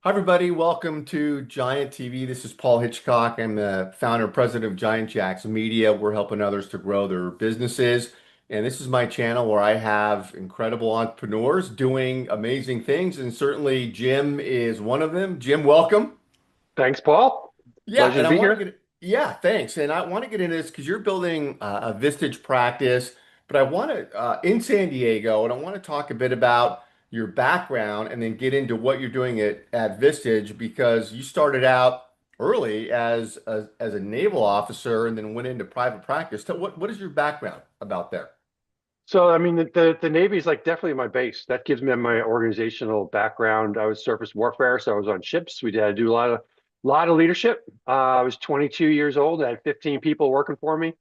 Hi, everybody. Welcome to Giant TV. This is Paul Hitchcock. I'm the founder and president of Giant Jacks Media. We're helping others to grow their businesses. And this is my channel where I have incredible entrepreneurs doing amazing things. And certainly Jim is one of them. Jim, welcome. Thanks, Paul. Yeah, Pleasure and to I be want to here. get yeah, thanks. And I want to get into this because you're building a Vistage practice, but I want to in San Diego, and I want to talk a bit about your background and then get into what you're doing at Vistage because you started out early as a naval officer and then went into private practice. What is your background about there? So, I mean, the Navy is like definitely my base. That gives me my organizational background. I was surface warfare, so I was on ships. We did do a lot of leadership. I was 22 years old. I had 15 people working for me.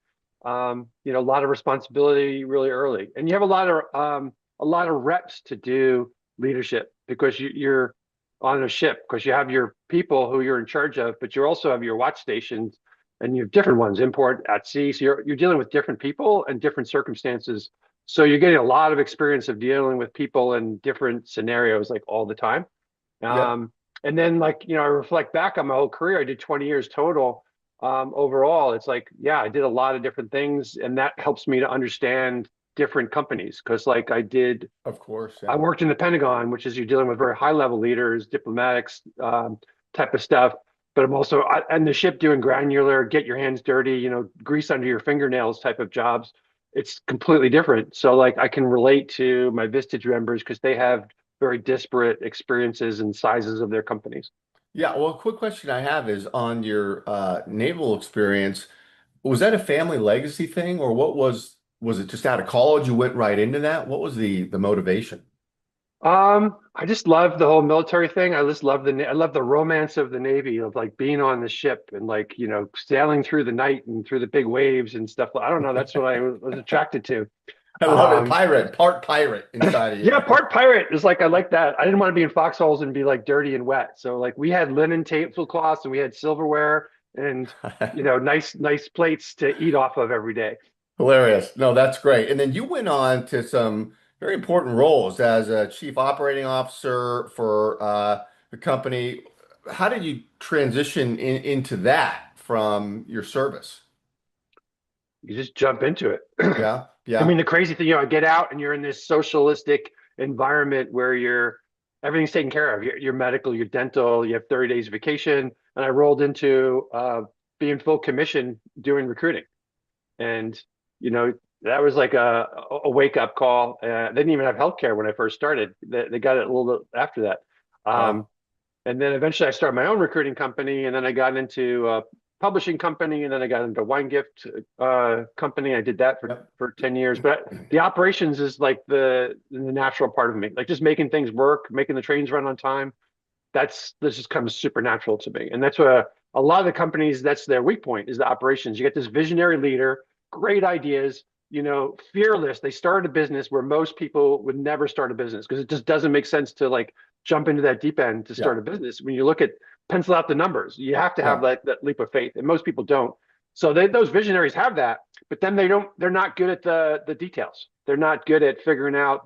A lot of responsibility really early, and you have a lot of reps to do leadership because you're on a ship because you have your people who you're in charge of, but you also have your watch stations and you have different ones, import at sea. So you're dealing with different people and different circumstances, so you're getting a lot of experience of dealing with people in different scenarios like all the time. Yep. Um, and then I reflect back on my whole career. I did 20 years total. Overall, it's like, yeah, I did a lot of different things, and that helps me to understand different companies because Of course, I yeah. worked in the Pentagon, which is you're dealing with very high level leaders, diplomatics, type of stuff. But I'm also on the ship doing granular, get your hands dirty, grease under your fingernails type of jobs. It's completely different. So like I can relate to my Vistage members because they have very disparate experiences and sizes of their companies. Yeah, well, a quick question I have is on your naval experience. Was that a family legacy thing, or was it just out of college you went right into that? What was the motivation? I just love the whole military thing. I love the romance of the Navy of like being on the ship and like, sailing through the night and through the big waves and stuff. I don't know. That's what I was attracted to. I love it. Um, Pirate, part pirate inside of yeah, you. part pirate is like I like that. I didn't want to be in foxholes and be like dirty and wet. So like we had linen tablecloths and we had silverware and nice plates to eat off of every day. Hilarious. No, that's great. And then you went on to some very important roles as a chief operating officer for the company. How did you transition into that from your service? You just jump into it. Yeah, I mean, yeah. the crazy thing, I get out and you're in this socialistic environment where everything's taken care of. Your medical, your dental, you have 30 days vacation. And I rolled into being full commission doing recruiting. And, you know, that was like a wake up call. They didn't even have healthcare when I first started. They got it a little bit after that. Um, Wow. and then eventually I started my own recruiting company, and then I got into a publishing company, and then I got into wine gift company. I did that for Yep. 10 years. But the operations is like the natural part of me, like just making things work, making the trains run on time. This just comes supernatural to me. And that's what a lot of the companies, that's their weak point is the operations. You get this visionary leader, great ideas, fearless. They started a business where most people would never start a business because it just doesn't make sense to like jump into that deep end to Yeah, start a business. When you look at pencil out the numbers, you have to have yeah. that leap of faith, and most people don't. So those visionaries have that, but then they're not good at the details. They're not good at figuring out,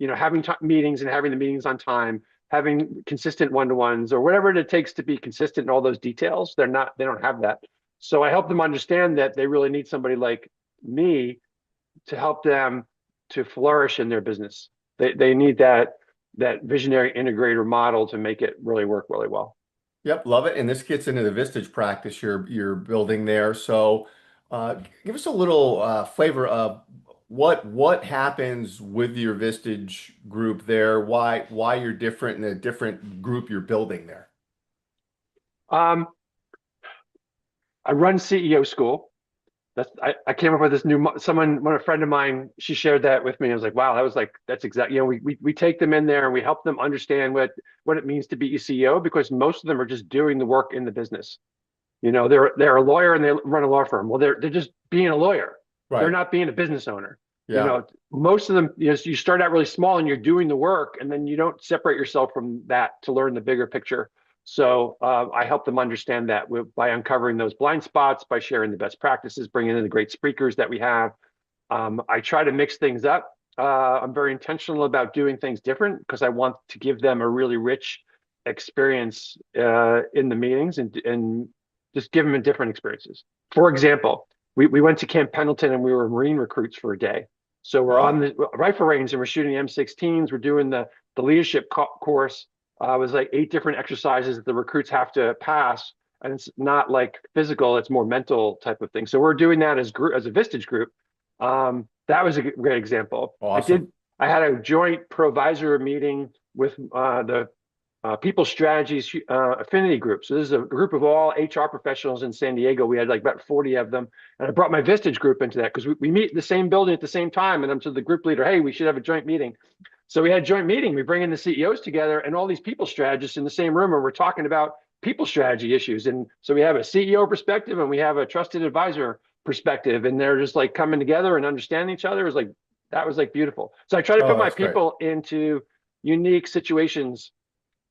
having meetings and having the meetings on time, having consistent one-to-ones or whatever it takes to be consistent in all those details. They don't have that. So I help them understand that they really need somebody like me to help them to flourish in their business. They need that visionary integrator model to make it really work really well. Yep, love it. And this gets into the Vistage practice you're building there. So, give us a little flavor of what happens with your Vistage group there. Why you're different in a different group you're building there. Um, I run CEO school. I came up with this one a friend of mine, she shared that with me. I was like, wow, that's exactly, we take them in there and we help them understand what it means to be a CEO because most of them are just doing the work in the business. They're a lawyer and they run a law firm. Well, they're just being a lawyer. They're Right. not being a business owner. Yeah. Most of them, you start out really small and you're doing the work, and then you don't separate yourself from that to learn the bigger picture. So I help them understand that by uncovering those blind spots, by sharing the best practices, bringing in the great speakers that we have. I try to mix things up. I'm very intentional about doing things different because I want to give them a really rich experience in the meetings and just give them different experiences. For example, we went to Camp Pendleton and we were Marine recruits for a day. So we're on Oh, the rifle range and we're shooting M16s. We're doing the leadership course. It was like 8 different exercises that the recruits have to pass, and it's not like physical; it's more mental type of thing. So we're doing that as a Vistage group. That was a great example. awesome. I had a joint provisor meeting with the people strategies affinity group. So this is a group of all HR professionals in San Diego. We had like about 40 of them. And I brought my Vistage group into that because we meet in the same building at the same time. And I'm to the group leader, hey, we should have a joint meeting. So we had a joint meeting. We bring in the CEOs together and all these people strategists in the same room, and we're talking about people strategy issues. And so we have a CEO perspective and we have a trusted advisor perspective, and they're just like coming together and understanding each other. It was like that was like beautiful. So I try to put Oh, my that's great. people into unique situations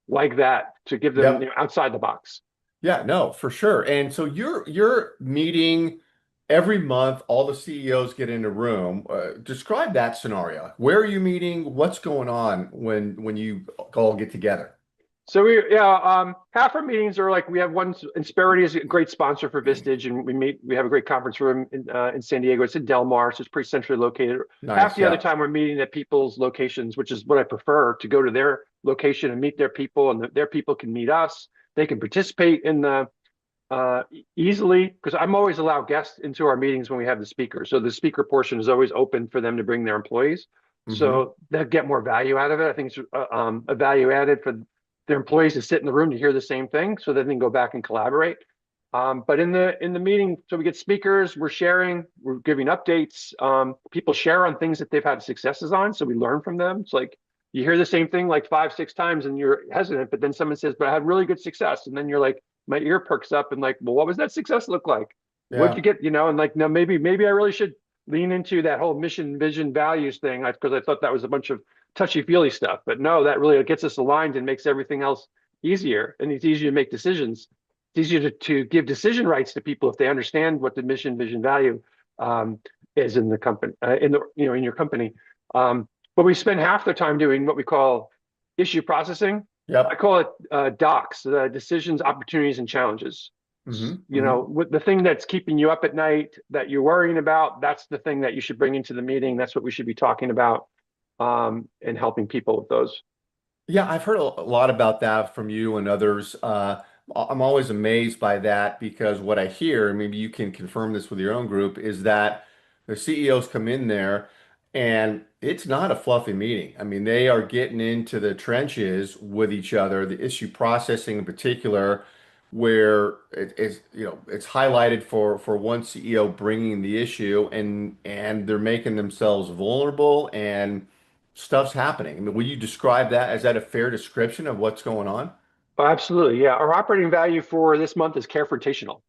like that to give them, Yep. outside the box. Yeah, no, for sure. And so you're meeting every month, all the CEOs get in a room. Describe that scenario. Where are you meeting? What's going on when you all get together? So half our meetings are like we have one. Insperity is a great sponsor for Vistage, and we meet. We have a great conference room in San Diego. It's in Del Mar, so it's pretty centrally located. Half Nice, the other yeah. time we're meeting at people's locations, which is what I prefer to go to their location and meet their people, and their people can meet us. They can participate in the easily because I'm always allow guests into our meetings when we have the speaker. So the speaker portion is always open for them to bring their employees. Hmm. So they'll get more value out of it. I think it's a value added for their employees to sit in the room to hear the same thing so that they can go back and collaborate. But in the meeting, so we get speakers, we're sharing, we're giving updates. People share on things that they've had successes on, so we learn from them. It's like you hear the same thing like 5, 6 times and you're hesitant, but then someone says, "But I had really good success," and then you're like, my ear perks up and like, well, what was that success look like? What'd you Yeah. get? And like, no, maybe I really should lean into that whole mission, vision, values thing because I thought that was a bunch of touchy-feely stuff. But no, that really gets us aligned and makes everything else easier. And it's easier to make decisions. It's easier to give decision rights to people if they understand what the mission, vision, value is in the company, in your company. But we spend half the time doing what we call issue processing. I Yep. call it docs, decisions, opportunities, and challenges. Hmm. Hmm. With the thing that's keeping you up at night that you're worrying about, that's the thing that you should bring into the meeting. That's what we should be talking about and helping people with those. Yeah, I've heard a lot about that from you and others. I'm always amazed by that because what I hear, and maybe you can confirm this with your own group, is that the CEOs come in there and it's not a fluffy meeting. I mean, they are getting into the trenches with each other, the issue processing in particular, where it's highlighted for one CEO bringing the issue and they're making themselves vulnerable and stuff's happening. I mean, would you describe that? Is that a fair description of what's going on? Oh, absolutely. Yeah. Our operating value for this month is carefrontational.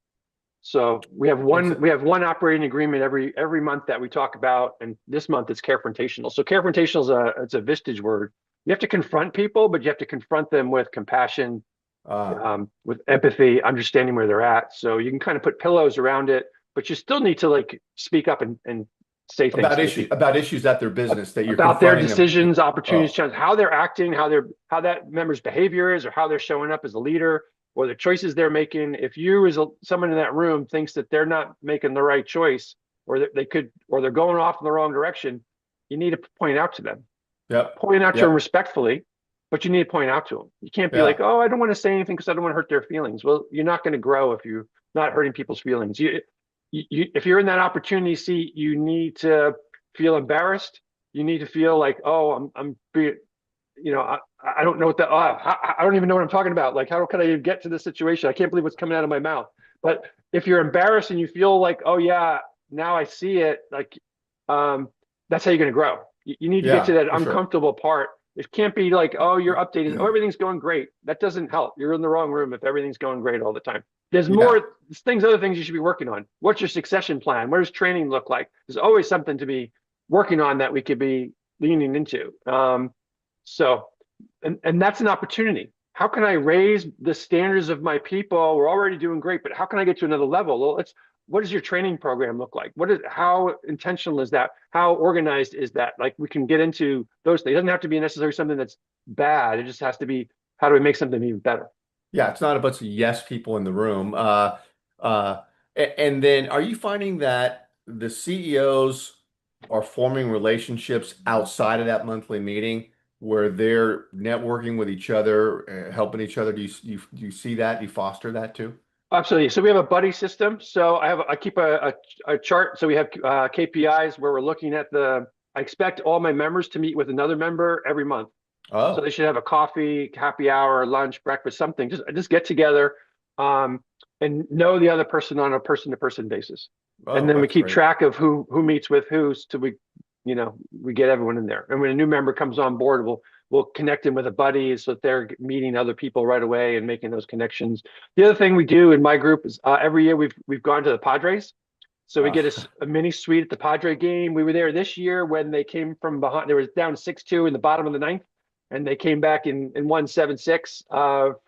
So It's we have one operating agreement every month that we talk about, and this month it's carefrontational. So carefrontational is it's a Vistage word. You have to confront people, but you have to confront them with compassion, uh, with empathy, understanding where they're at. So you can kind of put pillows around it, but you still need to like speak up and say things to the people about issues at their business that you're about their confronting them. decisions, opportunities, Oh, challenges, how they're acting, how that member's behavior is, or how they're showing up as a leader, or the choices they're making. If you, someone in that room, thinks that they're not making the right choice, or that or they're going off in the wrong direction, you need to point out to them. yep, Point out to them yep, respectfully, but you need to point out to them. You can't be like, yeah, "Oh, I don't want to say anything because I don't want to hurt their feelings." Well, you're not going to grow if you're not hurting people's feelings. If you're in that opportunity seat, you need to feel embarrassed. You need to feel like, oh, I'm being, I don't know what that, I don't even know what I'm talking about. Like, how can I even get to this situation? I can't believe what's coming out of my mouth. But if you're embarrassed and you feel like, oh yeah, now I see it, like, um, that's how you're going to grow. You need to get to yeah, that for sure. uncomfortable part. It can't be like, oh, your update is, oh, everything's going great. That doesn't help. You're in the wrong room if everything's going great all the time. There's Yeah. other things you should be working on. What's your succession plan? What does training look like? There's always something to be working on that we could be leaning into. So, and that's an opportunity. How can I raise the standards of my people? We're already doing great, but how can I get to another level? Well, what does your training program look like? How intentional is that? How organized is that? Like we can get into those things. It doesn't have to be necessarily something that's bad. It just has to be how do we make something even better? Yeah, it's not a bunch of yes people in the room. And then are you finding that the CEOs are forming relationships outside of that monthly meeting where they're networking with each other, helping each other? Do you see that? Do you foster that too? Absolutely. So we have a buddy system. So I keep a chart. So we have KPIs where we're looking at I expect all my members to meet with another member every month. So they Oh, should have a coffee, happy hour, lunch, breakfast, something. Just get together, um, and know the other person on a person-to-person basis. And oh, then we that's keep great. track of who meets with who's till we get everyone in there. And when a new member comes on board, we'll connect them with a buddy so that they're meeting other people right away and making those connections. The other thing we do in my group is every year we've gone to the Padres. So we Uh, get a mini suite at the Padre game. We were there this year when they came from behind. They were down 6-2 in the bottom of the ninth, and they came back and won 7-6,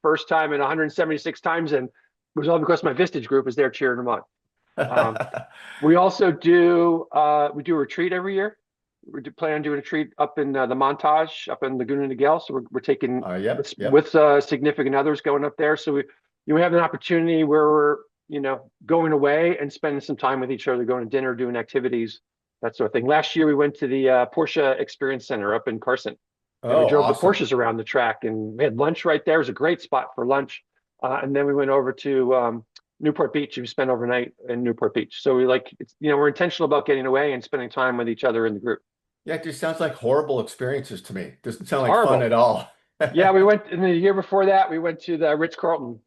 first time in 176 times. And it was all because my Vistage group is there cheering them on. Um, we also do a retreat every year. We do plan on doing a retreat up in the Montage, up in Laguna Niguel. So we're taking yep, yep. with significant others going up there. So we have an opportunity where we're going away and spending some time with each other, going to dinner, doing activities, that sort of thing. Last year we went to the Porsche Experience Center up in Carson, and we Oh, drove the awesome. Porsches around the track, and we had lunch right there. It was a great spot for lunch, and then we went over to Newport Beach. We spent overnight in Newport Beach. So we're intentional about getting away and spending time with each other in the group. Yeah, it just sounds like horrible experiences to me. Doesn't sound It's like fun horrible. at all. Yeah, we went in the year before that. We went to the Ritz Carlton.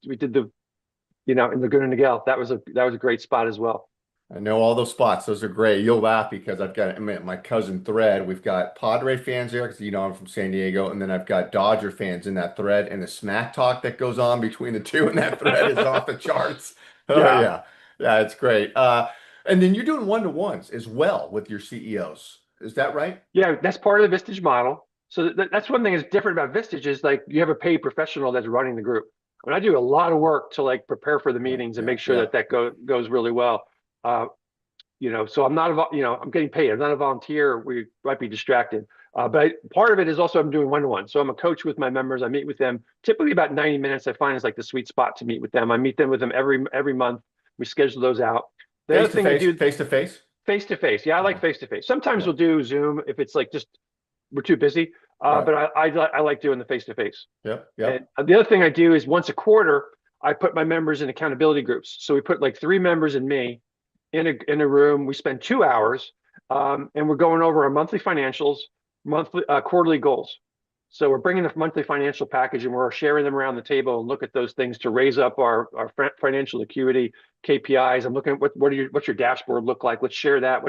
We did in Laguna Niguel. That was a great spot as well. I know all those spots. Those are great. You'll laugh because I've got, I mean, my cousin thread. We've got Padre fans there because I'm from San Diego, and then I've got Dodger fans in that thread, and the smack talk that goes on between the two in that thread is off the charts. Oh Yeah, yeah, yeah, it's great. And then you're doing one-to-ones as well with your CEOs. Is that right? yeah, that's part of the Vistage model. So that's one thing that's different about Vistage is like you have a paid professional that's running the group. And I do a lot of work to like prepare for the Yeah, meetings and yeah, make sure yeah. that goes really well. Uh, so I'm not, I'm getting paid. I'm not a volunteer. We might be distracted. But part of it is also I'm doing one-to-one. So I'm a coach with my members. I meet with them typically about 90 minutes. I find is like the sweet spot to meet with them. I meet them with them every month. We schedule those out. The Face other to thing I face, do face to face. face to face. Yeah, I like Yeah, face to face. Sometimes yeah, we'll do Zoom if it's like just we're too busy. right. But I like doing the face to face. Yep, And yep. the other thing I do is once a quarter, I put my members in accountability groups. So we put like three members and me in a room. We spend 2 hours, and we're going over our monthly financials, monthly quarterly goals. So we're bringing the monthly financial package and we're sharing them around the table and look at those things to raise up our financial acuity KPIs. I'm looking at what's your dashboard look like. Let's share that.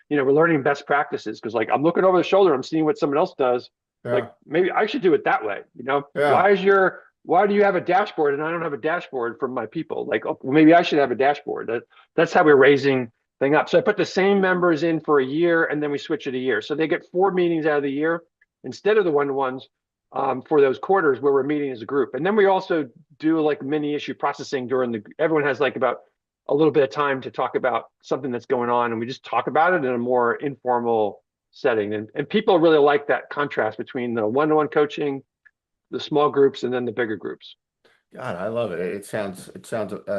We're learning best practices because like I'm looking over the shoulder, I'm seeing what someone else does. Like Yeah, maybe I should do it that way. yeah. Why do you have a dashboard and I don't have a dashboard for my people? Like, oh, maybe I should have a dashboard. That's how we're raising thing up. So I put the same members in for a year and then we switch it a year. So they get 4 meetings out of the year instead of the one-to-ones for those quarters where we're meeting as a group. And then we also do like mini issue processing everyone has like about a little bit of time to talk about something that's going on. And we just talk about it in a more informal setting. And people really like that contrast between the one-to-one coaching, the small groups, and then the bigger groups. God, I love it. It sounds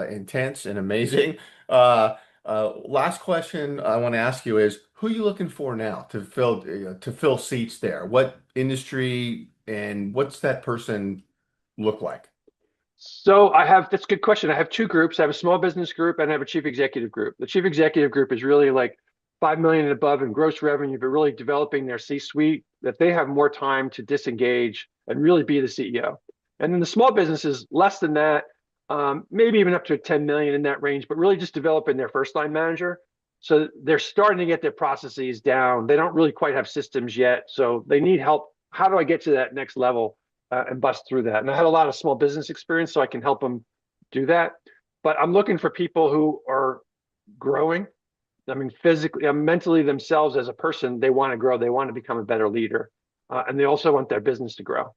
intense and amazing. Last question I want to ask you is who are you looking for now to fill seats there? What industry and what's that person look like? So that's a good question. I have two groups. I have a small business group and I have a chief executive group. The chief executive group is really like 5 million and above in gross revenue, but really developing their C-suite that they have more time to disengage and really be the CEO. And then the small business is less than that, maybe even up to 10 million in that range, but really just developing their first line manager. So they're starting to get their processes down. They don't really quite have systems yet. So they need help. How do I get to that next level? And bust through that. And I had a lot of small business experience, so I can help them do that. But I'm looking for people who are growing. I mean, physically, mentally themselves as a person, they want to grow. They want to become a better leader. And they also want their business to grow.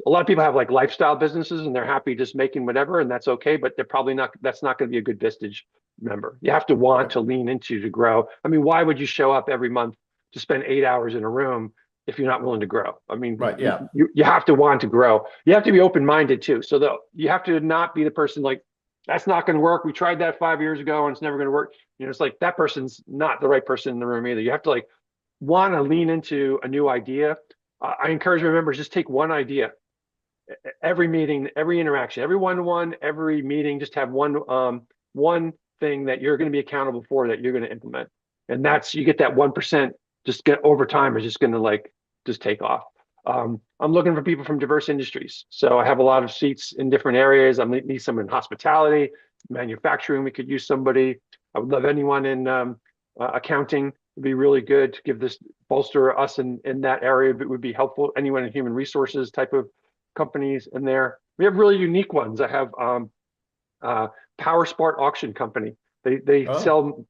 A lot of people have like lifestyle businesses and they're happy just making whatever, and that's okay, but that's not going to be a good Vistage member. You have to want Yep. to lean into to grow. I mean, why would you show up every month to spend 8 hours in a room if you're not willing to grow. I mean, Right. Yeah. you have to want to grow. You have to be open-minded too. So that you have to not be the person like, that's not going to work. We tried that 5 years ago and it's never going to work. It's like that person's not the right person in the room either. You have to like want to lean into a new idea. I encourage my members, just take one idea every meeting, every interaction, every one-to-one, every meeting, just have one thing that you're going to be accountable for that you're going to implement. And that's, you get that 1%, just get over time is just going to like just take off. I'm looking for people from diverse industries. So I have a lot of seats in different areas. I need some in hospitality, manufacturing. We could use somebody. I would love anyone in accounting. Would be really good to give this bolster us in that area. But it would be helpful. Anyone in human resources type of companies in there. We have really unique ones. I have Power Sport Auction Company. They Oh. sell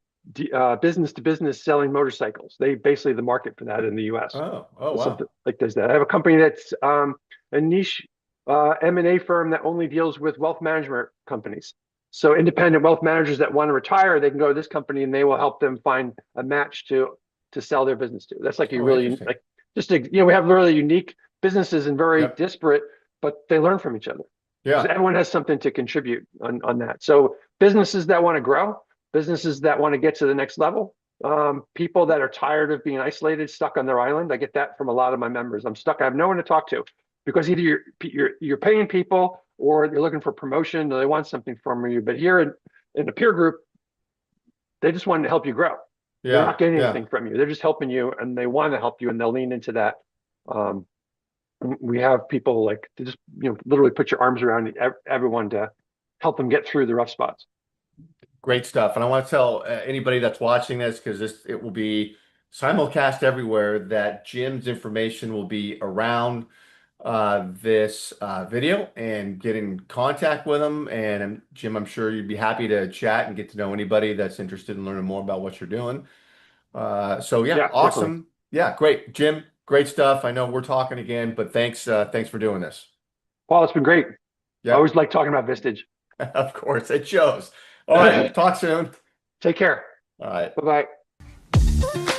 business to business selling motorcycles. They basically the market for that in the U.S. Oh. Oh. So Wow. something like does that. I have a company that's a niche M&A firm that only deals with wealth management companies. So independent wealth managers that want to retire, they can go to this company and they will help them find a match to sell their business to. That's like a Oh, really interesting. like we have really unique businesses and very Yep. disparate, but they learn from each other because Yeah. everyone has something to contribute on that. So businesses that want to grow, businesses that want to get to the next level, people that are tired of being isolated, stuck on their island. I get that from a lot of my members. I'm stuck. I have no one to talk to because either you're paying people or you're looking for promotion or they want something from you. But here in the peer group, they just want to help you grow. They're Yeah. not getting Yeah. anything from you. They're just helping you and they want to help you and they'll lean into that. Um, we have people like to just literally put your arms around everyone to help them get through the rough spots. Great stuff. And I want to tell anybody that's watching this, because it will be simulcast everywhere, that Jim's information will be around this video, and get in contact with him. And Jim, I'm sure you'd be happy to chat and get to know anybody that's interested in learning more about what you're doing. So yeah, Yeah, definitely. awesome. Yeah, great. Jim, great stuff. I know we're talking again, but thanks for doing this. Paul, it's been great. I always Yep, like talking about Vistage. of course, it shows. All right, talk soon. Take care. All right. Bye bye.